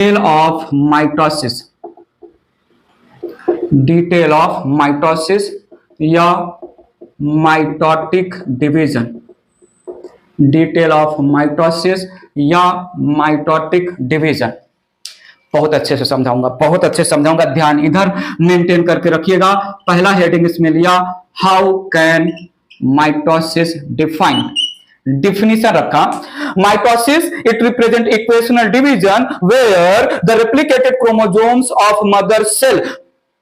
Detail of mitosis, detail of mitosis या mitotic division, detail of mitosis या mitotic division. बहुत अच्छे से समझाऊंगा, बहुत अच्छे से समझाऊंगा, ध्यान इधर मेंटेन करके रखिएगा। पहला हेडिंग इसमें लिया, how can mitosis define, definition रखा। Mitosis it represent equational division where the replicated chromosomes of mother cell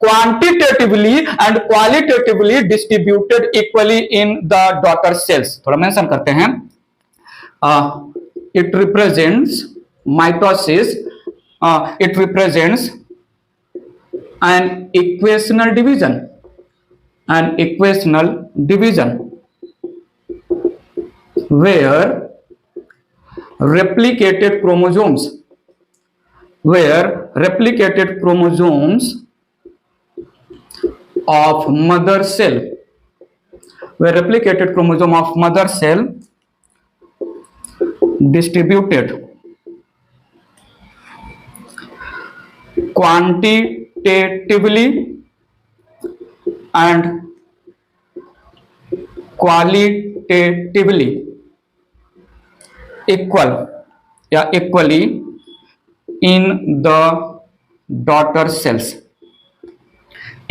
quantitatively and qualitatively distributed equally in the daughter cells। थोड़ा मेंशन करते हैं, it represents mitosis, it represents an equational division, an equational division where replicated chromosomes, where replicated chromosomes of mother cell, where replicated chromosome of mother cell distributed quantitatively and qualitatively equal या equally in the daughter cells,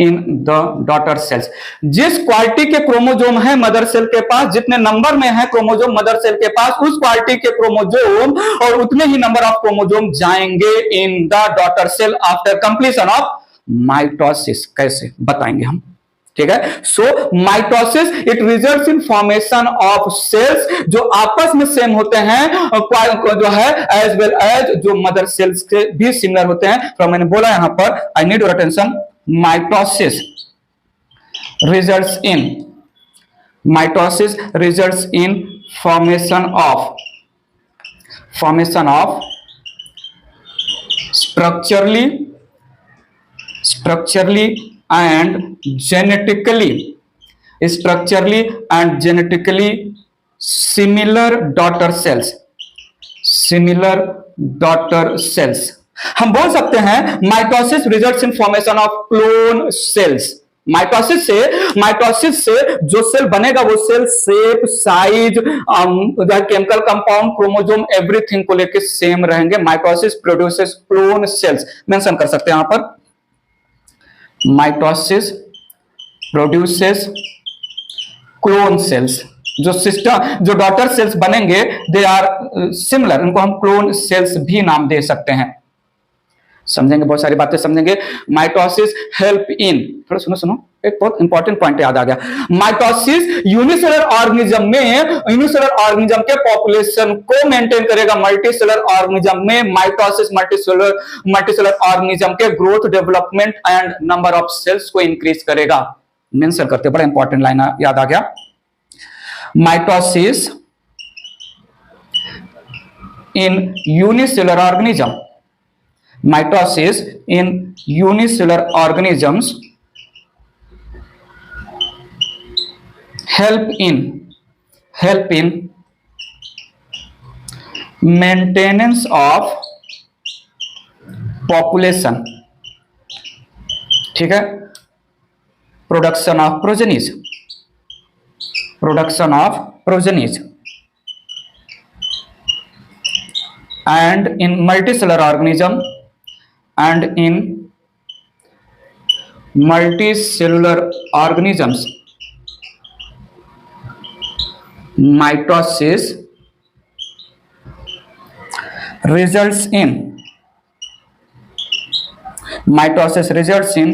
in the daughter cells. जिस quality के chromosome है mother cell के पास, जितने number में है chromosome mother cell के पास, उस क्वालिटी के क्रोमोजोम और उतने ही नंबर ऑफ क्रोमोजोम जाएंगे in the daughter cell after completion of mitosis. कैसे बताएंगे हम, ठीक है। So mitosis it results in formation of cells जो आपस में सेम होते हैं, जो है एज वेल एज जो मदर सेल्स के भी सिमिलर होते हैं। तो मैंने बोला यहां पर, आई need your attention, mitosis results in formation of structurally and genetically similar daughter cells। हम बोल सकते हैं mitosis results in formation of clone cells. Mitosis से जो सेल बनेगा वो cell shape, size, chemical compound, chromosome, everything को लेकर सेम रहेंगे। Mitosis produces clone cells, mention कर सकते हैं यहां पर, माइटोसिस प्रोड्यूसेस क्लोन सेल्स। जो सिस्टम, जो डॉटर सेल्स बनेंगे दे आर सिमिलर, इनको हम क्लोन सेल्स भी नाम दे सकते हैं। समझेंगे, बहुत सारी बातें समझेंगे। माइटोसिस हेल्प इन, थोड़ा सुनो, एक बहुत इंपॉर्टेंट पॉइंट याद आ गया। माइटोसिस यूनिसेलर ऑर्गेनिज्म के पॉपुलेशन को मेंटेन करेगा। मल्टीसेलर ऑर्गेनिज्म में माइटोसिस मल्टीसेलर ऑर्गेनिज्म के growth, development and number of cells को इंक्रीज करेगा। मेंशन करते, बड़ा इंपॉर्टेंट लाइन याद आ गया। Mitosis in unicellular organism, mitosis in unicellular organisms help in maintenance of population, ठीक है, production of progenies and in multicellular organism and in multicellular organisms mitosis results in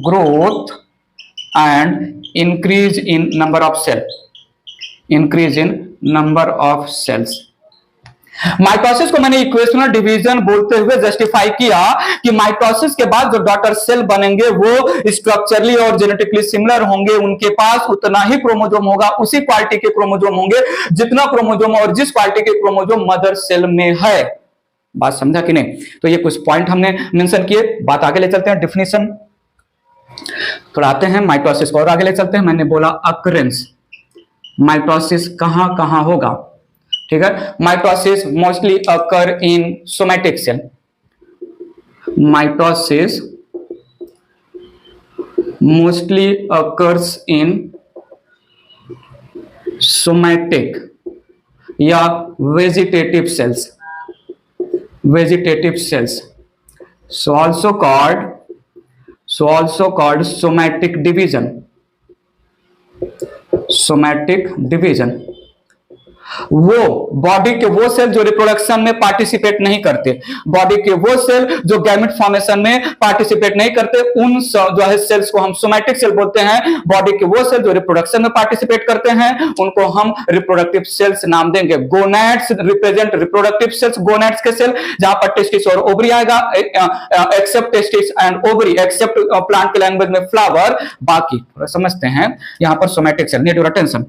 growth and increase in number of cells। Mitosis को मैंने equational division बोलते हुए justify किया कि mitosis के बाद जो डॉटर सेल बनेंगे वो स्ट्रक्चरली और जेनेटिकली सिमिलर होंगे, उनके पास उतना ही क्रोमोसोम होगा, उसी क्वालिटी के क्रोमोसोम होंगे जितना क्रोमोसोम और जिस क्वालिटी के क्रोमोसोम मदर सेल में है। बात समझा कि नहीं? तो ये कुछ पॉइंट हमने मेंशन किए, बात आगे ले चलते हैं। डिफिनेशन थोड़ा आते हैं, माइटोसिस को और आगे ले चलते हैं। मैंने बोला अकरेंस, माइटोसिस कहां कहां होगा, ठीक है। Mitosis mostly occur in somatic cell, mitosis mostly occurs in somatic या vegetative cells, so also called somatic division। वो बॉडी के वो सेल जो रिप्रोडक्शन में पार्टिसिपेट नहीं करते, बॉडी के वो सेल जो गैमेट फॉर्मेशन में पार्टिसिपेट नहीं करते, उन जो है सेल्स को हम सोमैटिक सेल बोलते हैं। बॉडी के वो सेल जो रिप्रोडक्शन में पार्टिसिपेट करते हैं उनको हम रिप्रोडक्टिव सेल्स नाम देंगे। Gonads represent reproductive cells, gonads के सेल जहां पर टेस्टिस और ओवरी आएगा, except testis and ovary, except plant के लैंग्वेज में फ्लावर, बाकी समझते हैं यहां पर somatic cell. Need your attention.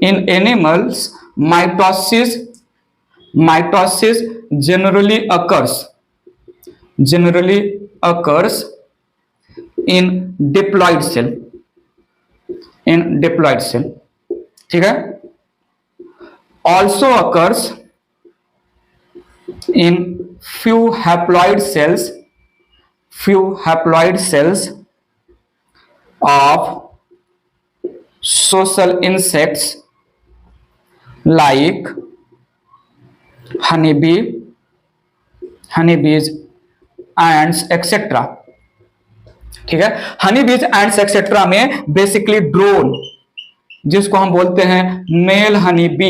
in animals mitosis generally occurs in diploid cell, ठीक है। also occurs in few haploid cells of social insects like honeybees, ants, etc। ठीक है, honeybees, ants, etc में बेसिकली ड्रोन, जिसको हम बोलते हैं mail honey B,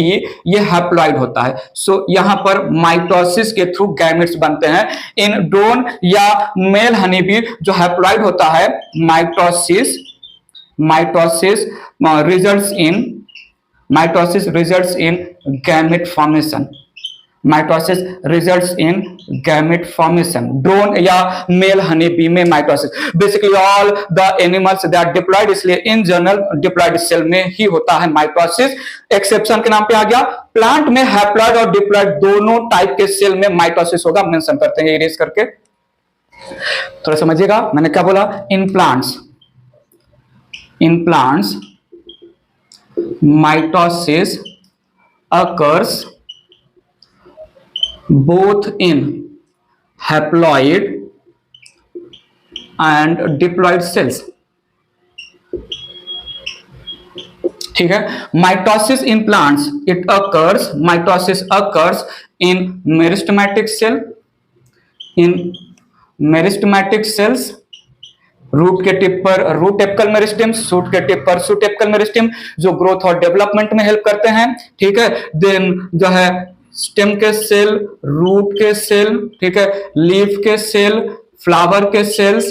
ये हैप्लॉइड होता है। सो यहां पर माइटोसिस के थ्रू गैमेट्स बनते हैं। इन ड्रोन या मेल हनी बी जो हैप्लॉइड होता है, mitosis results in gamete formation. Drone या मेल हनी बी में mitosis. Basically all the animals they are diploid, इसलिए इन जनरल डिप्लॉयड सेल में ही होता है माइटोसिस। एक्सेप्शन के नाम पे आ गया, प्लांट में हैप्लॉयड और डिप्लॉयड दोनों टाइप के सेल में माइटोसिस होगा। मेंशन करते हैं इरेज करके, थोड़ा समझिएगा मैंने क्या बोला। In plants mitosis occurs both in haploid and diploid cells, ठीक है। Mitosis in plants mitosis occurs in meristematic cells, root के टिप पर रूट एपिकल मेरिस्टेम, शूट के टिप पर शूट एपिकल मेरिस्टेम, जो ग्रोथ और डेवलपमेंट में हेल्प करते हैं, ठीक है। देन जो है स्टेम के सेल, रूट के सेल, ठीक है, लीफ के सेल, फ्लावर के सेल्स,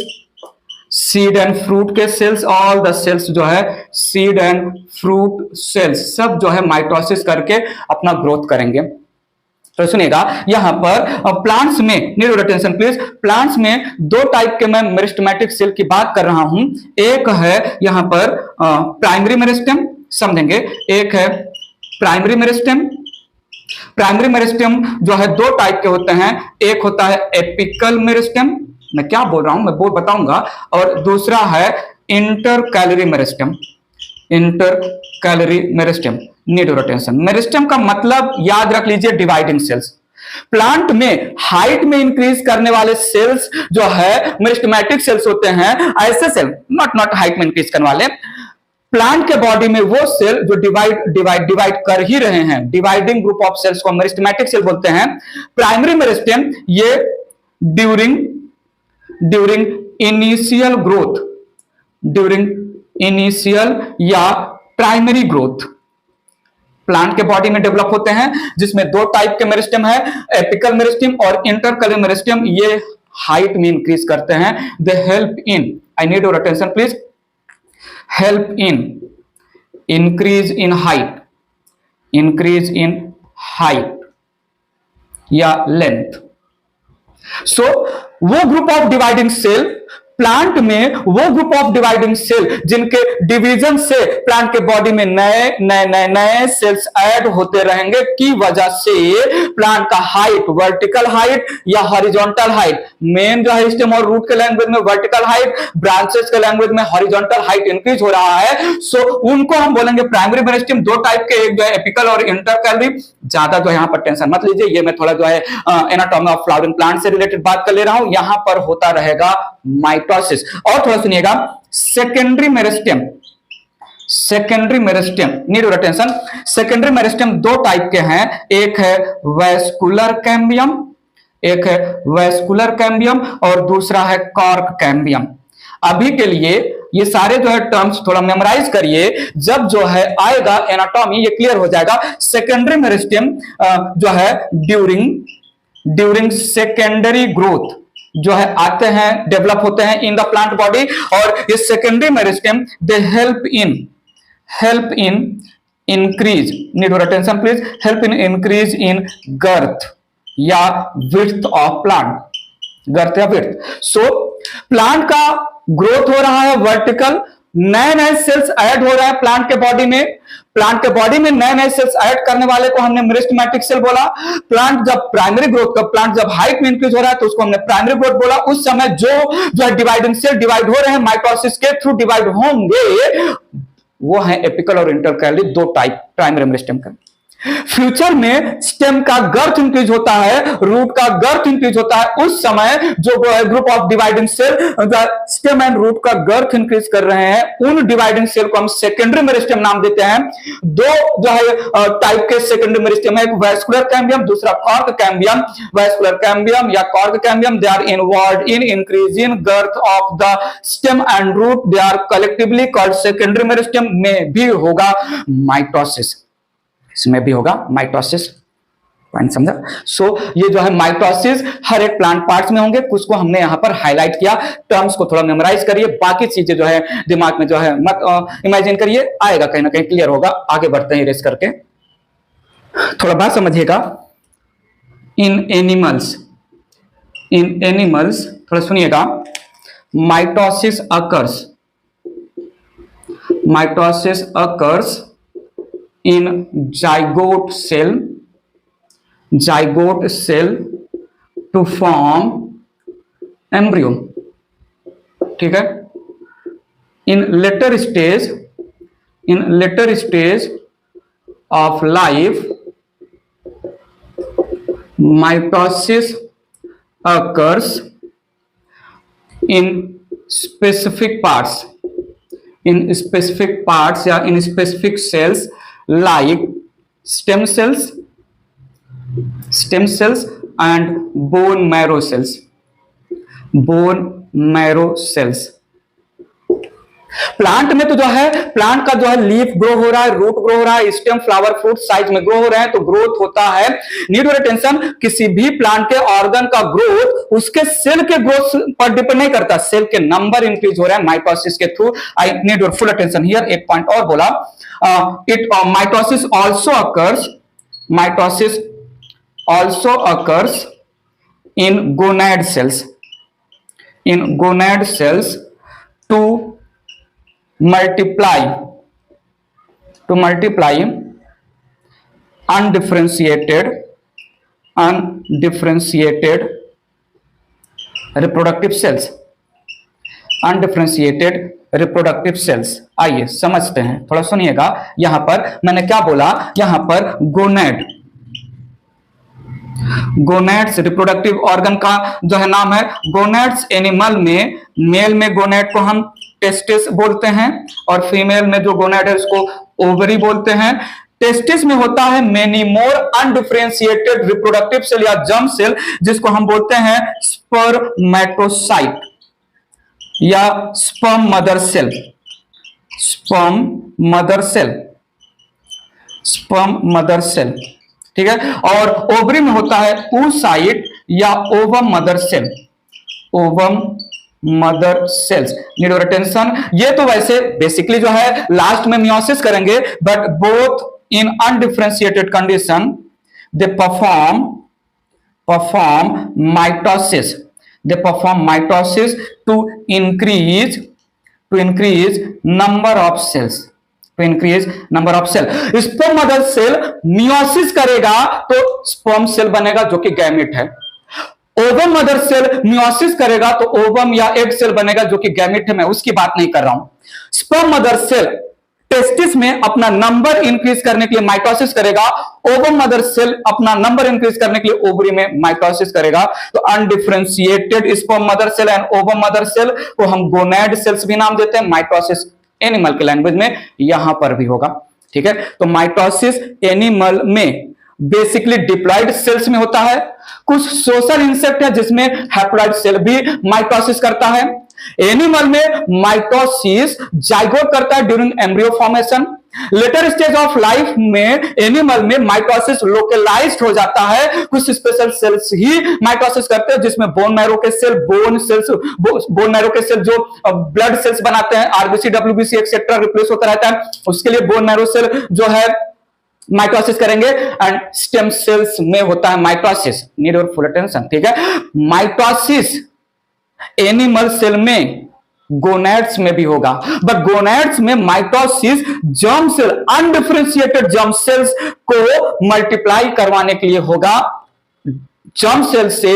सीड एंड फ्रूट के सेल्स, ऑल द सेल्स जो है सीड एंड फ्रूट सेल्स सब जो है माइटोसिस करके अपना ग्रोथ करेंगे। तो सुनिएगा यहां पर प्लांट्स में, need your attention please, plants में दो टाइप के मैं मेरिस्टेमेटिक सेल की बात कर रहा हूं। एक है यहां पर प्राइमरी मेरिस्टेम, समझेंगे। एक है प्राइमरी मेरिस्टेम। प्राइमरी मेरिस्टेम जो है दो टाइप के होते हैं, एक होता है एपिकल मेरिस्टेम, मैं क्या बोल रहा हूं मैं बोल बताऊंगा, और दूसरा है intercalary meristem. Need your attention. Meristem का मतलब याद रख लीजिए, डिवाइडिंग सेल्स। प्लांट में हाइट में इंक्रीज करने वाले सेल्स जो है मेरिस्टेमेटिक सेल्स होते हैं। ऐसे सेल नॉट हाइट में इंक्रीज करने वाले, प्लांट के बॉडी में वो सेल जो डिवाइड कर ही रहे हैं, डिवाइडिंग ग्रुप ऑफ सेल्स को मेरिस्टेमेटिक सेल बोलते हैं। प्राइमरी मेरिस्टेम ये ड्यूरिंग इनिशियल या प्राइमरी ग्रोथ प्लांट के बॉडी में डेवलप होते हैं, जिसमें दो टाइप के मेरिस्टेम है, एपिकल मेरिस्टेम और इंटरकैलरी मेरिस्टेम। ये हाइट में इंक्रीज करते हैं। They help in, I need your attention please, help in increase in height या लेंथ। सो वो group of dividing cell plant में वो ग्रुप ऑफ डिवाइडिंग सेल जिनके डिवीजन से प्लांट के बॉडी में नए नए नए नए सेल्स ऐड होते रहेंगे की वजह से प्लांट का हाइट, वर्टिकल हाइट या हॉरिजॉन्टल हाइट, मेन जो है स्टेम और रूट के लैंग्वेज में वर्टिकल हाइट, ब्रांचेस के लैंग्वेज में हॉरिजॉन्टल हाइट इंक्रीज हो रहा है। सो उनको हम बोलेंगे प्राइमरी मेरिस्टेम। दो टाइप के, एक जो है एपिकल और इंटरकैलरी। ज्यादा जो है यहां पर टेंशन मत लीजिए, ये मैं थोड़ा जो है एनाटॉमी ऑफ फ्लावरिंग प्लांट से रिलेटेड बात कर ले रहा हूं। यहां पर होता रहेगा माइटोसिस। और थोड़ा सुनिएगा, secondary meristem, secondary meristem need your attention. Secondary meristem दो टाइप के हैं, एक है वैस्कुलर कैम्बियम, एक है वैस्कुलर कैम्बियम और दूसरा है कॉर्क कैम्बियम। अभी के लिए ये सारे जो है टर्म्स थोड़ा मेमोराइज करिए, जब जो है आएगा एनाटॉमी ये क्लियर हो जाएगा। सेकेंडरी मेरिस्टेम जो है ड्यूरिंग सेकेंडरी ग्रोथ जो है आते हैं, डेवलप होते हैं इन द प्लांट बॉडी। और ये secondary meristem they help in increase, need your attention please, help in increase in girth या विड्थ ऑफ प्लांट, गर्थ या विड्थ। सो प्लांट का ग्रोथ हो रहा है वर्टिकल, नए नए सेल्स ऐड हो रहा है प्लांट के बॉडी में। प्लांट के बॉडी में नए नए सेल्स ऐड करने वाले को हमने मेरिस्टेमेटिक सेल बोला। प्लांट जब प्राइमरी ग्रोथ का, प्लांट जब हाइट में इंक्रीज हो रहा है तो उसको हमने प्राइमरी ग्रोथ बोला। उस समय जो है डिवाइडिंग सेल डिवाइड हो रहे हैं माइटोसिस के थ्रू डिवाइड होंगे, वो है एपिकल और इंटरकैलरी, दो टाइप प्राइमरी मेरिस्टेम का। फ्यूचर में स्टेम का गर्थ इंक्रीज होता है, रूट का गर्थ इंक्रीज होता है। उस समय जो group of dividing cell stem and root का गर्थ इंक्रीज कर रहे हैं, उन डिवाइडिंग सेल को हम सेकेंडरी मेरिस्टेम नाम देते हैं। दो जो है टाइप के सेकेंडरी मेरिस्टेम है, एक वैस्कुलर कैम्बियम, दूसरा कॉर्क कैम्बियम। वैस्कुलर कैम्बियम या cork cambium they are involved in increasing girth of the stem and root, they are collectively called secondary meristem. में भी होगा माइटोसिस, इसमें भी होगा माइटोसिस, पॉइंट समझा। सो ये जो है माइटोसिस हर एक प्लांट पार्ट्स में होंगे, कुछ को हमने यहां पर हाईलाइट किया। टर्म्स को थोड़ा मेमोराइज करिए, बाकी चीजें जो है दिमाग में जो है मत इमेजिन करिए, आएगा कहीं ना कहीं क्लियर होगा। आगे बढ़ते हैं इरेज करके, थोड़ा बात समझिएगा। इन एनिमल्स थोड़ा सुनिएगा, mitosis occurs in zygote cell to form embryo, ठीक है। in later stage of life mitosis occurs in specific parts या in specific cells like stem cells and bone marrow cells। Plant में तो जो है प्लांट का जो है लीफ ग्रो हो रहा है, रूट ग्रो हो रहा है, स्टेम, फ्लावर, फ्रूट साइज में ग्रो हो रहे हैं, तो ग्रोथ होता है। नीड योर अटेंशन, किसी भी प्लांट के ऑर्गन का ग्रोथ उसके सेल के ग्रोथ पर डिपेंड नहीं करता, सेल के नंबर इंक्रीज हो रहा है माइटोसिस के through. I need your full attention here. एक पॉइंट और बोला, mitosis also occurs in gonad cells to multiply undifferentiated reproductive cells। आइए समझते हैं, थोड़ा सुनिएगा। यहां पर मैंने क्या बोला, यहां पर गोनेड्स रिप्रोडक्टिव ऑर्गन का जो है नाम है गोनेड्स। एनिमल में मेल में गोनेड को हम टेस्टिस बोलते हैं और फीमेल में जो गोनेड है उसको ओवरी बोलते हैं। टेस्टिस में होता है many more undifferentiated reproductive cell या जर्म सेल, जिसको हम बोलते हैं स्पर्मेटोसाइट या स्पर्म मदर सेल, ठीक है। और ओवरी में होता है oocyte या ovum mother cells. Need your attention. ये तो वैसे बेसिकली जो है लास्ट में मियोसिस करेंगे, but both in undifferentiated condition they perform mitosis. they perform mitosis to increase number of cells, to increase number of cell. Sperm mother cell meiosis करेगा तो sperm cell बनेगा जो कि गैमेट है। ओवम मदर सेल मियोसिस करेगा तो ovum या egg cell बनेगा जो कि गैमेट है, मैं उसकी बात नहीं कर रहा हूं। स्पर्म मदर सेल टेस्टिस में अपना नंबर इंक्रीज करने के लिए माइटोसिस करेगा, ओवम मदर सेल अपना नंबर इंक्रीज करने के लिए ओवरी में माइटोसिस करेगा। तो undifferentiated sperm mother cell and ovum mother cell को हम गोनैड सेल्स भी नाम देते हैं। माइटोसिस एनिमल के लैंग्वेज में यहां पर भी होगा, ठीक है। तो माइटोसिस एनिमल में बेसिकली डिप्लॉइड सेल्स में होता है। कुछ सोशल इंसेक्ट है जिसमें हैप्लॉइड सेल भी माइटोसिस करता है। एनिमल में माइटोसिस जाइगोट करता है during embryo formation. Later stage of life में एनिमल में माइटोसिस लोकलाइज्ड हो जाता है। कुछ स्पेशल सेल्स ही माइटोसिस करते हैं जिसमें बोन मैरो के सेल, बोन मैरो के सेल जो ब्लड सेल्स बनाते हैं, आरबीसी, डब्ल्यूबीसी एक्सेट्रा रिप्लेस होता रहता है, उसके लिए बोन मैरो सेल जो है माइटोसिस करेंगे। एंड स्टेम सेल्स में होता है mitosis, need your full attention, ठीक है। माइटोसिस एनिमल सेल में गोनैड्स में भी होगा, बट गोनैड्स में mitosis germ cell, undifferentiated germ cells को मल्टीप्लाई करवाने के लिए होगा। जर्म सेल से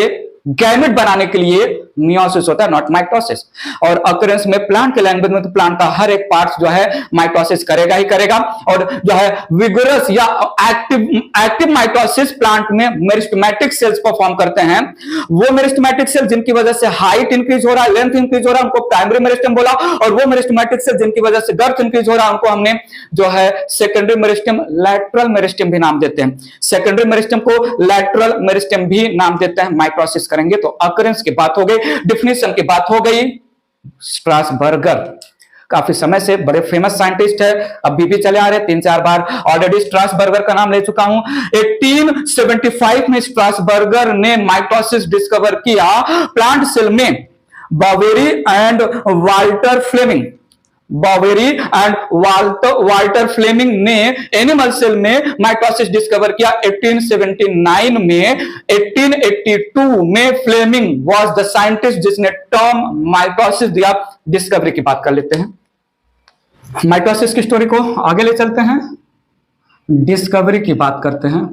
गैमेट बनाने के लिए मियोसिस होता है, नॉट माइटोसिस। और अकरेंस में प्लांट के लैंग्वेज में तो प्लांट का हर एक पार्ट जो है माइटोसिस करेगा ही करेगा। और जो है विगरस या एक्टिव माइटोसिस प्लांट में मेरिस्टेमेटिक सेल्स परफॉर्म करते हैं। वो मेरिस्टेमेटिक सेल जिनकी वजह से हाइट इंक्रीज हो रहा है, लेंथ इंक्रीज हो रहा है, उनको प्राइमरी मेरिस्टेम बोला। और वो मेरिस्टेमेटिक सेल जिनकी वजह से गर्थ इंक्रीज हो रहा है, उनको हमने जो है सेकेंडरी मेरिस्टेम, लैटरल मेरिस्टेम भी नाम देते हैं। सेकेंडरी मेरिस्टेम को लैटरल मेरिस्टेम भी नाम देते हैं। माइटोसिस करेंगे तो अकरेंस की बात हो गई, डिफिनेशन की बात हो गई। स्ट्रासबर्गर काफी समय से बड़े फेमस साइंटिस्ट है, अभी भी चले आ रहे, 3-4 बार ऑलरेडी स्ट्रासबर्गर का नाम ले चुका हूं। 1875 में स्ट्रासबर्गर ने माइटोसिस डिस्कवर किया प्लांट सेल में। Boveri and Walther Flemming, Boveri and Walther Flemming ने एनिमल सेल में माइटोसिस डिस्कवर किया 1879 में। 1882 में फ्लेमिंग वाज द साइंटिस्ट जिसने टर्म माइटोसिस दिया। डिस्कवरी की बात कर लेते हैं, माइटोसिस की स्टोरी को आगे ले चलते हैं, डिस्कवरी की बात करते हैं।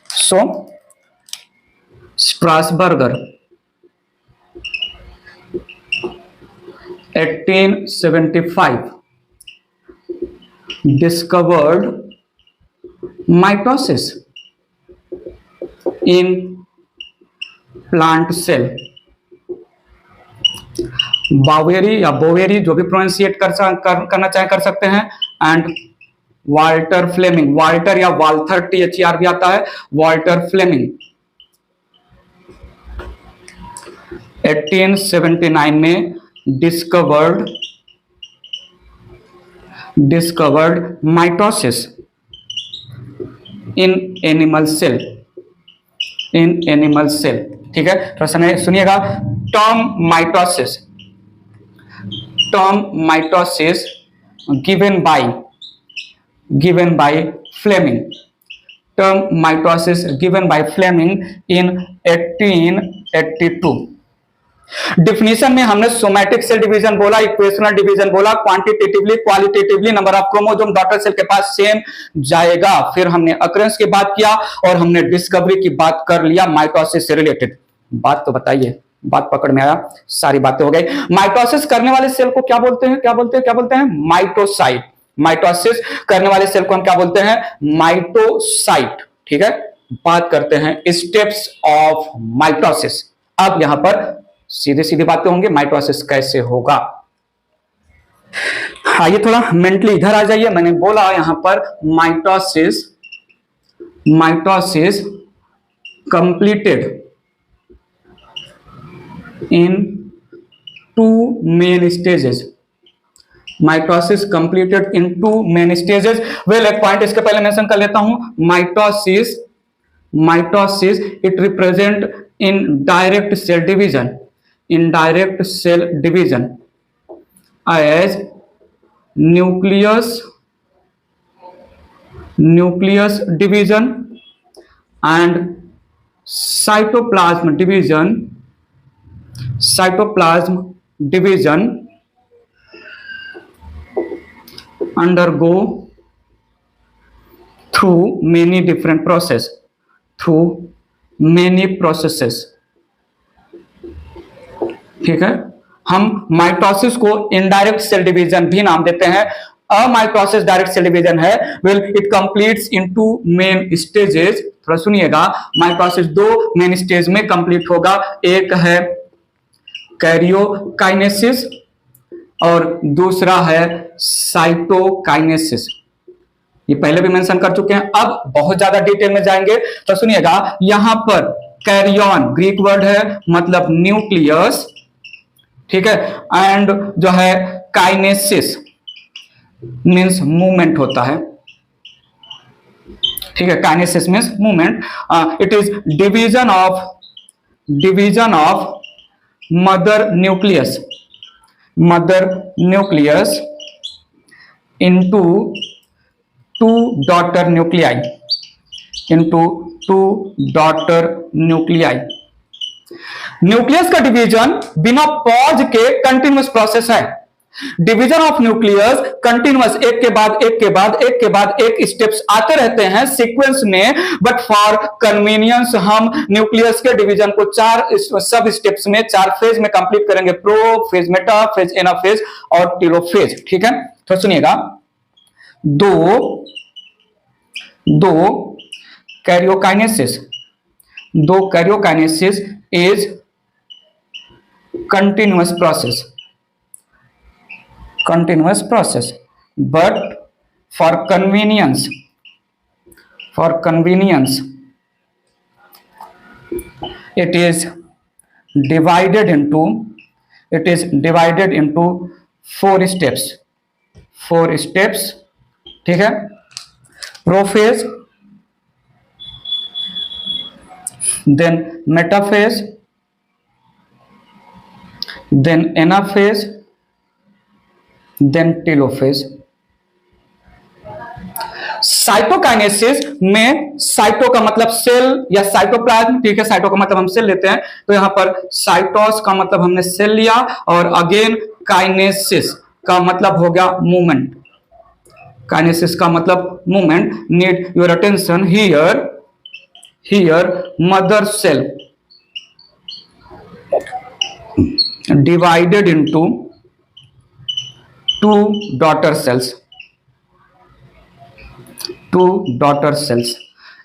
So Strasburger 1875 discovered mitosis in plant cell। Boveri या बोवेरी जो भी प्रोनाउंसिएट करना चाहे कर सकते हैं। एंड वाल्टर फ्लेमिंग, वाल्टर या वाल्थर THER भी आता है, वाल्टर फ्लेमिंग 1879 में discovered mitosis in animal cell, ठीक है। थोड़ा सुनिएगा, term mitosis given by Fleming, term mitosis given by Fleming in 1882। Definition में हमने सोमैटिक सेल डिवीजन बोला, इक्वेशनल डिवीजन बोला, quantitatively qualitatively number of chromosome daughter cell के पास सेम जाएगा। फिर हमने अकरेंस की बात किया और हमने डिस्कवरी की बात कर लिया माइटोसिस से रिलेटेड। बात तो बताइए, बात पकड़ में आया, सारी बातें हो गई। माइटोसिस करने वाले सेल को क्या बोलते हैं? माइटोसाइट। माइटोसिस करने वाले सेल को हम क्या बोलते हैं? माइटोसाइट, ठीक है। बात करते हैं स्टेप्स ऑफ माइटोसिस। अब यहां पर सीधी बातें होंगी, माइटोसिस कैसे होगा। आइए थोड़ा मेंटली इधर आ जाइए। मैंने बोला यहां पर mitosis completed in 2 main stages. Mitosis completed in 2 main stages. Well, एक पॉइंट इसके पहले मेंशन कर लेता हूं। Mitosis it represent indirect cell division as nucleus division and cytoplasm division cytoplasm division undergo through many different processes, ठीक है। हम mitosis को इनडायरेक्ट सेल डिवीजन भी नाम देते हैं। अमाइटोसिस डायरेक्ट सेल डिवीजन है। Well it completes into main stages. थोड़ा सुनिएगा, माइटोसिस दो मेन स्टेज में कंप्लीट होगा। एक है कैरियोकाइनेसिस और दूसरा है साइटोकाइनेसिस। ये पहले भी मेंशन कर चुके हैं, अब बहुत ज्यादा डिटेल में जाएंगे। तो सुनिएगा, यहां पर कैरियन ग्रीक वर्ड है, मतलब न्यूक्लियस, ठीक है। एंड जो है काइनेसिस मीन्स मूवमेंट होता है, ठीक है। Kinesis means movement. It is division of mother nucleus into two daughter nuclei, nucleus का डिवीजन बिना पॉज के कंटिन्यूअस प्रोसेस है। डिवीजन ऑफ न्यूक्लियस कंटिन्यूअस, एक के बाद एक स्टेप्स आते रहते हैं सीक्वेंस में, बट फॉर कन्वीनियंस हम न्यूक्लियस के डिवीजन को 4 सब स्टेप्स में, 4 फेज में कंप्लीट करेंगे। प्रोफेज, मेटाफेज, एनाफेज और टेलोफेज, ठीक है। तो सुनिएगा, दो karyokinesis is continuous process, but for convenience it is divided into 4 steps, ठीक है। Prophase, then metaphase, then anaphase, then telophase। Cytokinesis में साइटो का मतलब सेल या साइटोप्लाज्म, ठीक है। साइटो का मतलब हम सेल लेते हैं, तो यहां पर साइटोस का मतलब हमने सेल लिया, और अगेन काइनेसिस का मतलब हो गया मूवमेंट। काइनेसिस का मतलब movement. Need your attention here mother cell divided into 2 daughter cells।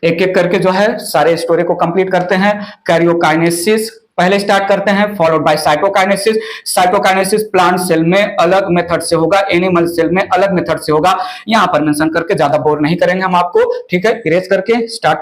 एक एक करके जो है सारे स्टोरी को कंप्लीट करते हैं। कैरियोकाइनेसिस पहले स्टार्ट करते हैं, followed by cytokinesis. Cytokinesis plant cell में अलग मेथड से होगा, एनिमल सेल में अलग मेथड से होगा। यहां पर मेंशन करके ज्यादा बोर नहीं करेंगे हम आपको, ठीक है। इरेज करके स्टार्ट